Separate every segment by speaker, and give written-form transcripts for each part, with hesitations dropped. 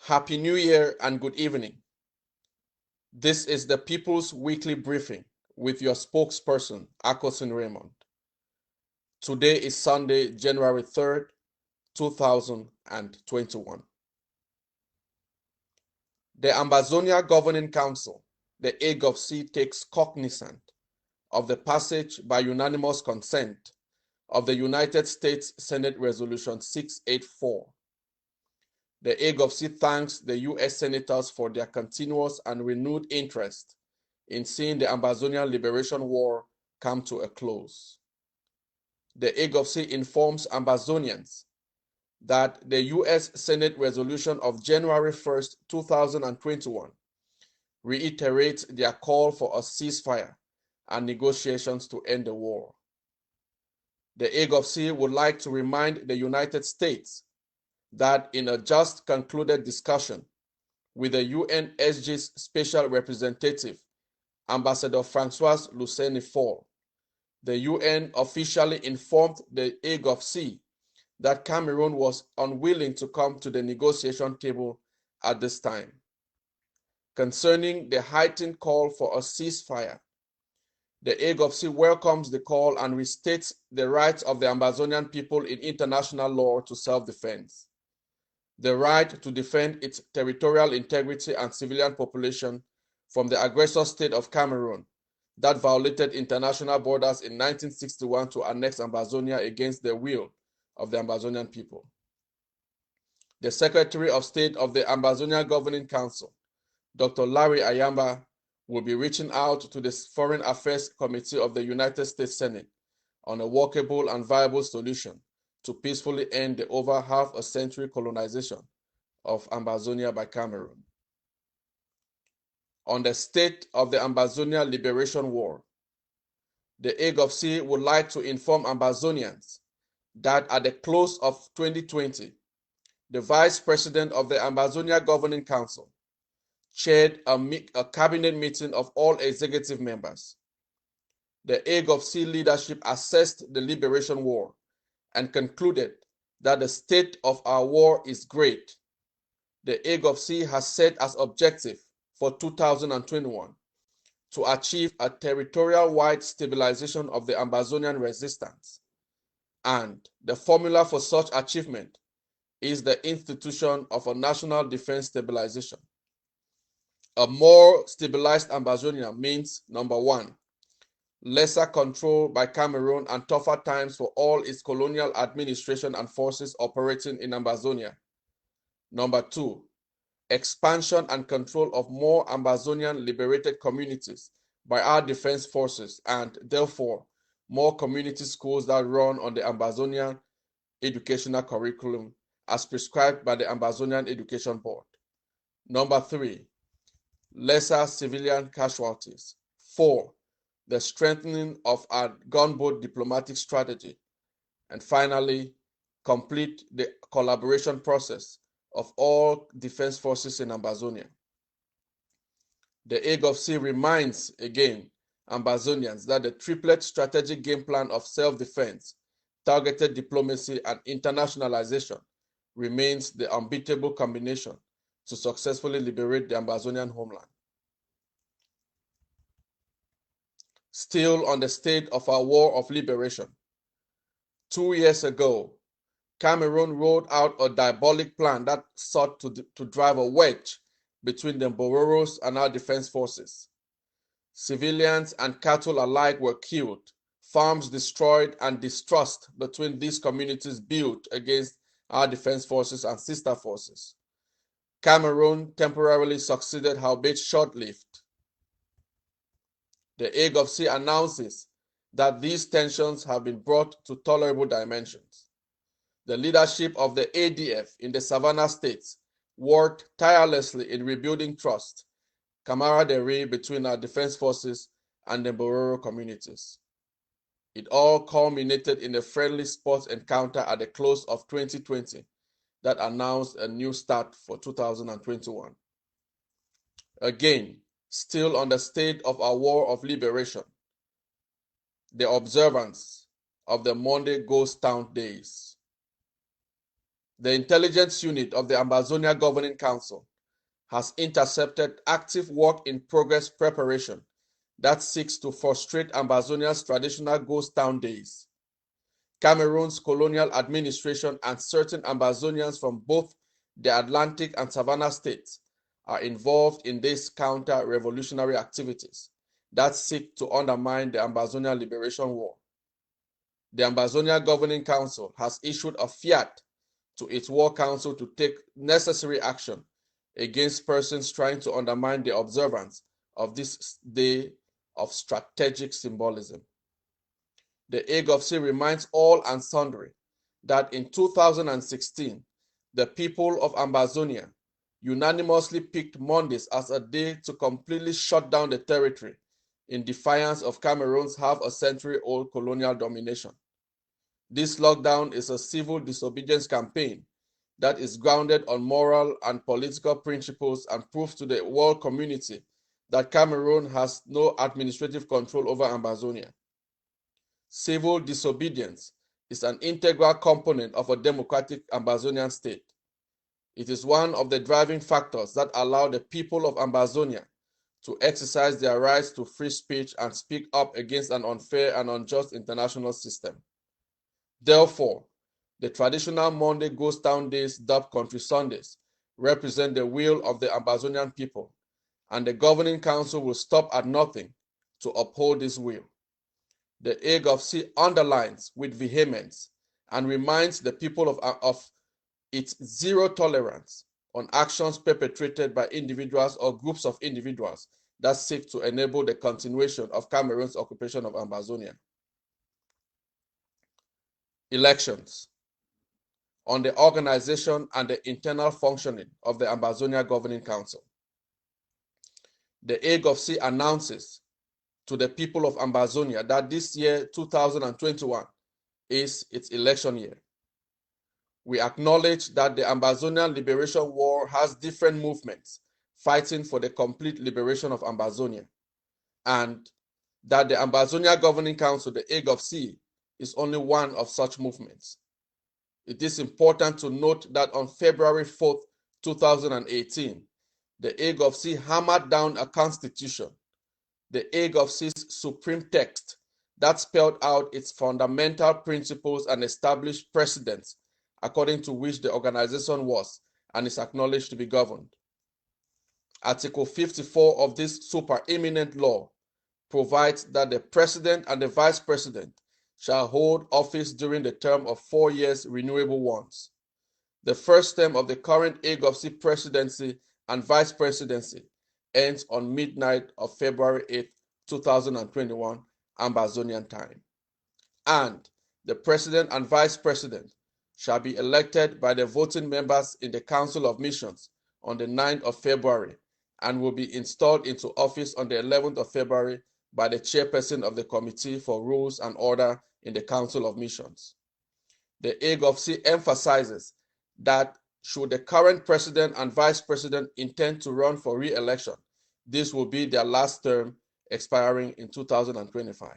Speaker 1: Happy New Year and good evening. This is the People's Weekly Briefing with your spokesperson, AKOSON Raymond. Today is Sunday, January 3rd, 2021. The Ambazonia Governing Council, the AGovC, takes cognizance of the passage by unanimous consent of the United States Senate Resolution 684. The AGovC thanks the U.S. Senators for their continuous and renewed interest in seeing the Ambazonian Liberation War come to a close. The AGovC informs Ambazonians that the U.S. Senate resolution of January 1st, 2021 reiterates their call for a ceasefire and negotiations to end the war. The AGovC would like to remind the United States that in a just concluded discussion with the UNSG's Special Representative, Ambassador Francois Luceni-Fall, the UN officially informed the AGovC that Cameroon was unwilling to come to the negotiation table at this time. Concerning the heightened call for a ceasefire, the AGovC welcomes the call and restates the rights of the Ambazonian people in international law to self-defense. The right to defend its territorial integrity and civilian population from the aggressor state of Cameroon that violated international borders in 1961 to annex Ambazonia against the will of the Ambazonian people. The Secretary of State of the Ambazonia Governing Council, Dr. Larry Ayamba, will be reaching out to the Foreign Affairs Committee of the United States Senate on a workable and viable solution to peacefully end the over half-a-century colonization of Ambazonia by Cameroon. On the state of the Ambazonia Liberation War, the AGovC would like to inform Ambazonians that at the close of 2020, the Vice President of the Ambazonia Governing Council chaired a cabinet meeting of all executive members. The AGovC leadership assessed the Liberation War and concluded that the state of our war is great. The AGovC has set as objective for 2021 to achieve a territorial-wide stabilization of the Ambazonian resistance, and the formula for such achievement is the institution of a national defense stabilization. A more stabilized Ambazonia means, number one, lesser control by Cameroon and tougher times for all its colonial administration and forces operating in Ambazonia. Number two, expansion and control of more Ambazonian liberated communities by our defense forces and, therefore, more community schools that run on the Ambazonian educational curriculum as prescribed by the Ambazonian Education Board. Number three, lesser civilian casualties. Four, the strengthening of our gunboat diplomatic strategy. And finally, complete the collaboration process of all defense forces in Ambazonia. The AGovC reminds again Ambazonians that the triplet strategic game plan of self-defense, targeted diplomacy, and internationalization remains the unbeatable combination to successfully liberate the Ambazonian homeland. Still on the state of our war of liberation, 2 years ago, Cameroon rolled out a diabolic plan that sought to drive a wedge between the Mboweros and our defense forces. Civilians and cattle alike were killed, farms destroyed, and distrust between these communities built against our defense forces and sister forces. Cameroon temporarily succeeded, albeit short-lived. The AGovC announces that these tensions have been brought to tolerable dimensions. The leadership of the ADF in the Savannah states worked tirelessly in rebuilding trust, camaraderie between our defense forces and the Mbororo communities. It all culminated in a friendly sports encounter at the close of 2020 that announced a new start for 2021. Again, still on the state of our war of liberation, the observance of the Monday Ghost Town Days. The intelligence unit of the Ambazonia Governing Council has intercepted active work in progress preparation that seeks to frustrate Ambazonia's traditional ghost town days. Cameroon's colonial administration and certain Ambazonians from both the Atlantic and Savannah states are involved in these counter-revolutionary activities that seek to undermine the Ambazonia Liberation War. The Ambazonia Governing Council has issued a fiat to its war council to take necessary action against persons trying to undermine the observance of this day of strategic symbolism. The AGovC reminds all and sundry that in 2016, the people of Ambazonia unanimously picked Mondays as a day to completely shut down the territory in defiance of Cameroon's half-a-century-old colonial domination. This lockdown is a civil disobedience campaign that is grounded on moral and political principles and proves to the world community that Cameroon has no administrative control over Ambazonia. Civil disobedience is an integral component of a democratic Ambazonian state. It is one of the driving factors that allow the people of Ambazonia to exercise their rights to free speech and speak up against an unfair and unjust international system. Therefore, the traditional Monday Ghost Town Days, dubbed Country Sundays, represent the will of the Ambazonian people, and the Governing Council will stop at nothing to uphold this will. The AGovC underlines with vehemence and reminds the people of its zero tolerance on actions perpetrated by individuals or groups of individuals that seek to enable the continuation of Cameroon's occupation of Ambazonia. Elections. On the organization and the internal functioning of the Ambazonia Governing Council. The AGovC announces to the people of Ambazonia that this year, 2021, is its election year. We acknowledge that the Ambazonian Liberation War has different movements fighting for the complete liberation of Ambazonia, and that the Ambazonia Governing Council, the AGovC, is only one of such movements. It is important to note that on February 4th, 2018, the AGovC hammered down a constitution, the AGovC's supreme text, that spelled out its fundamental principles and established precedents according to which the organization was and is acknowledged to be governed. Article 54 of this supereminent law provides that the president and the vice president shall hold office during the term of 4 years, renewable once. The first term of the current AGovC presidency and vice presidency ends on midnight of February 8, 2021, Ambazonian time. And the president and vice president shall be elected by the voting members in the Council of Missions on the 9th of February and will be installed into office on the 11th of February by the chairperson of the Committee for Rules and Order in the Council of Missions. The AGovC emphasizes that should the current president and vice president intend to run for re-election, this will be their last term, expiring in 2025.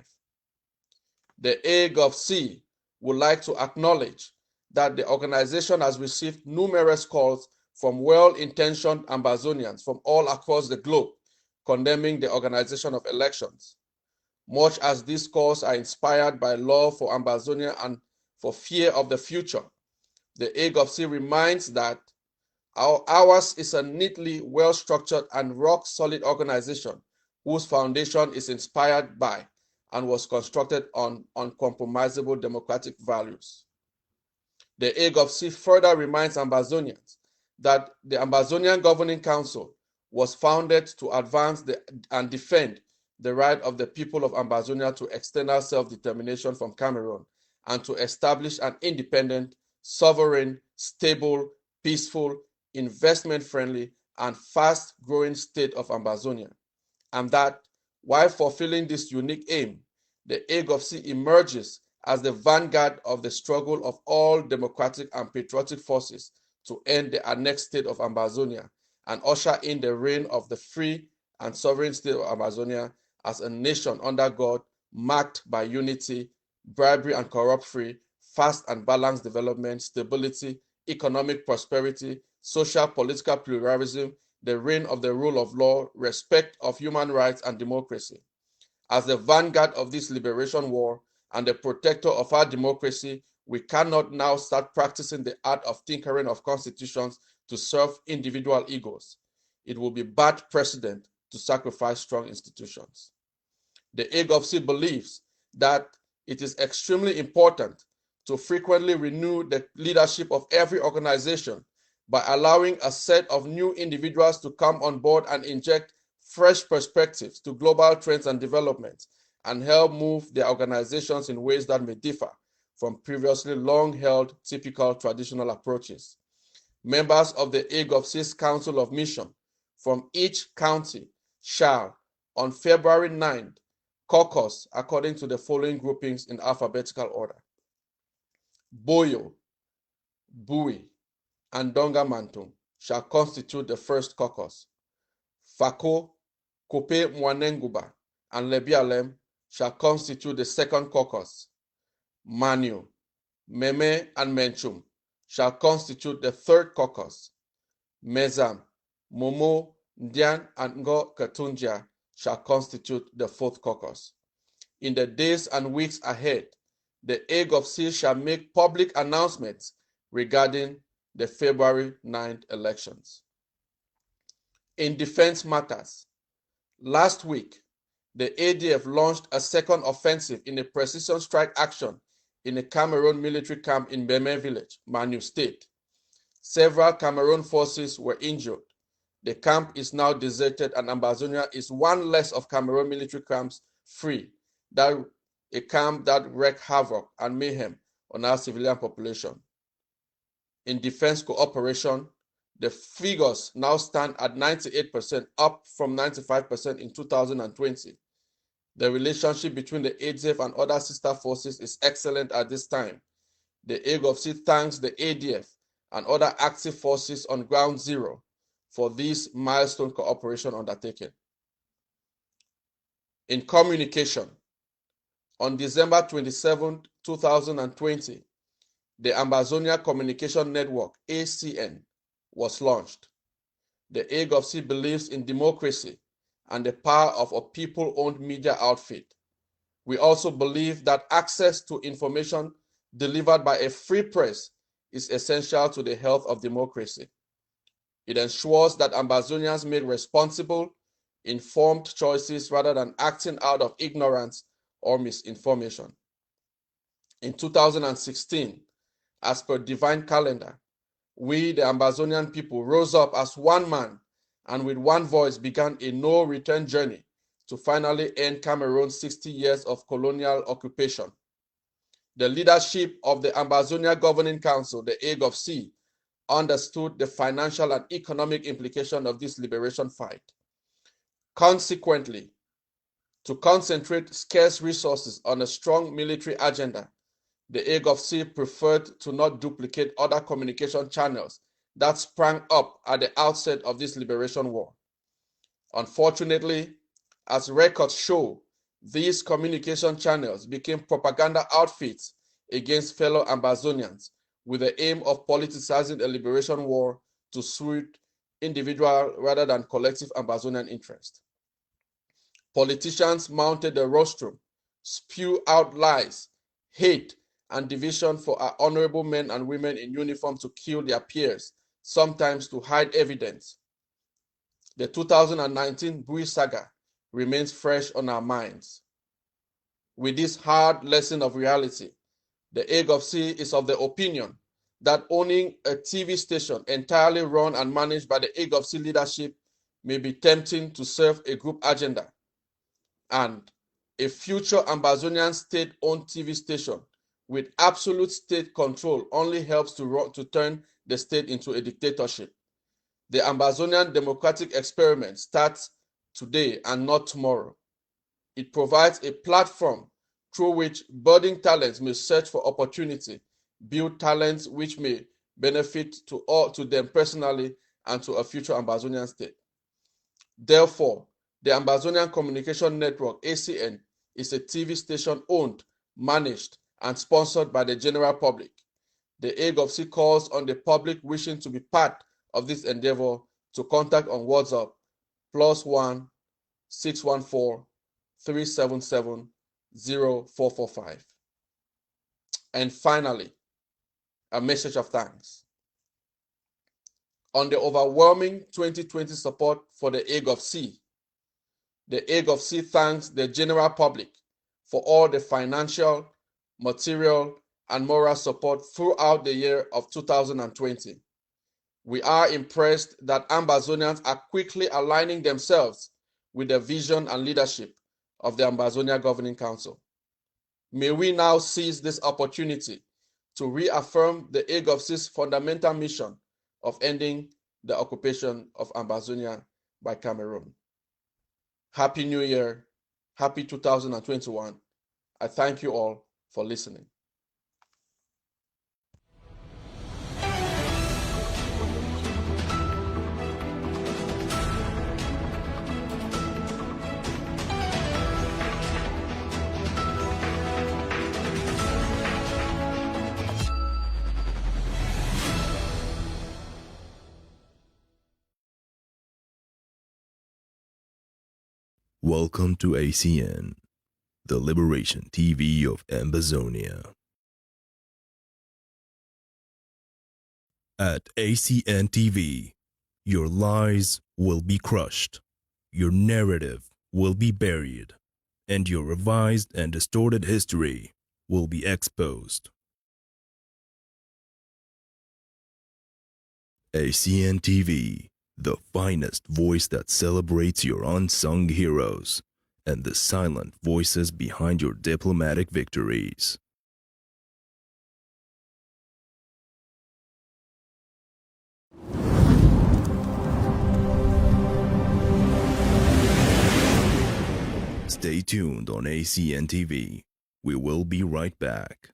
Speaker 1: The AGovC would like to acknowledge that the organization has received numerous calls from well-intentioned Ambazonians from all across the globe condemning the organization of elections. Much as these calls are inspired by love for Ambazonia and for fear of the future, the AGovC reminds that ours is a neatly well-structured and rock-solid organization whose foundation is inspired by and was constructed on uncompromisable democratic values. The AGovC further reminds Ambazonians that the Ambazonian Governing Council was founded to advance and defend the right of the people of Ambazonia to external self-determination from Cameroon and to establish an independent, sovereign, stable, peaceful, investment-friendly, and fast-growing state of Ambazonia. And that, while fulfilling this unique aim, the AGovC emerges as the vanguard of the struggle of all democratic and patriotic forces to end the annexed state of Ambazonia and usher in the reign of the free and sovereign state of Ambazonia as a nation under God, marked by unity, bribery and corrupt-free, fast and balanced development, stability, economic prosperity, social political pluralism, the reign of the rule of law, respect of human rights, and democracy. As the vanguard of this liberation war and the protector of our democracy, we cannot now start practicing the art of tinkering of constitutions to serve individual egos. It will be bad precedent to sacrifice strong institutions. The AGovC believes that it is extremely important to frequently renew the leadership of every organization by allowing a set of new individuals to come on board and inject fresh perspectives to global trends and developments and help move their organizations in ways that may differ from previously long-held typical traditional approaches. Members of the AGovC's Council of Mission from each county shall, on February 9th, caucus according to the following groupings in alphabetical order: Boyo, Bui, and Dongamantung shall constitute the first caucus. Fako, Kope Mwanenguba, and Lebialem shall constitute the second caucus. Manu, Meme, and Menchum shall constitute the third caucus. Mezam, Momo, Ndian, and Ngo Katunja shall constitute the fourth caucus. In the days and weeks ahead, the AGovC shall make public announcements regarding the February 9th elections. In defense matters, last week, the ADF launched a second offensive in a precision strike action in a Cameroon military camp in Beme village, Manu State. Several Cameroon forces were injured. The camp is now deserted, and Ambazonia is one less of Cameroon military camps free, a camp that wreaked havoc and mayhem on our civilian population. In defense cooperation, the figures now stand at 98%, up from 95% in 2020. The relationship between the ADF and other sister forces is excellent at this time. The AGovC thanks the ADF and other active forces on ground zero for this milestone cooperation undertaken. In communication, on December 27, 2020, the Ambazonia Communication Network, ACN, was launched. The AGovC believes in democracy and the power of a people-owned media outfit. We also believe that access to information delivered by a free press is essential to the health of democracy. It ensures that Ambazonians make responsible, informed choices rather than acting out of ignorance or misinformation. In 2016, as per divine calendar, we, the Ambazonian people, rose up as one man and with one voice began a no-return journey to finally end Cameroon's 60 years of colonial occupation. The leadership of the Ambazonia Governing Council, the AGovC, understood the financial and economic implication of this liberation fight. Consequently, to concentrate scarce resources on a strong military agenda, the AGovC preferred to not duplicate other communication channels that sprang up at the outset of this liberation war. Unfortunately, as records show, these communication channels became propaganda outfits against fellow Ambazonians with the aim of politicizing the liberation war to suit individual rather than collective Ambazonian interest. Politicians mounted the rostrum, spew out lies, hate, and division for our honorable men and women in uniform to kill their peers, sometimes to hide evidence. The 2019 Bui saga remains fresh on our minds. With this hard lesson of reality, the AGovC is of the opinion that owning a TV station entirely run and managed by the AGovC leadership may be tempting to serve a group agenda, and a future Ambazonian state-owned TV station with absolute state control only helps to turn the state into a dictatorship. The Ambazonian democratic experiment starts today and not tomorrow. It provides a platform through which budding talents may search for opportunity, build talents which may benefit to them personally and to a future Ambazonian state. Therefore, the Ambazonian Communication Network, ACN, is a TV station owned, managed, and sponsored by the general public. The AGovC calls on the public wishing to be part of this endeavor to contact on WhatsApp +1 614 377 0445. And finally, a message of thanks. On the overwhelming 2020 support for the AGovC, the AGovC thanks the general public for all the financial, material, and moral support throughout the year of 2020. We are impressed that Ambazonians are quickly aligning themselves with the vision and leadership of the Ambazonia Governing Council. May we now seize this opportunity to reaffirm the AGovC's fundamental mission of ending the occupation of Ambazonia by Cameroon. Happy New Year, happy 2021. I thank you all for listening.
Speaker 2: Welcome to ACN, the Liberation TV of Ambazonia. At ACN TV, your lies will be crushed, your narrative will be buried, and your revised and distorted history will be exposed. ACN TV, the finest voice that celebrates your unsung heroes and the silent voices behind your diplomatic victories. Stay tuned on ACN TV. We will be right back.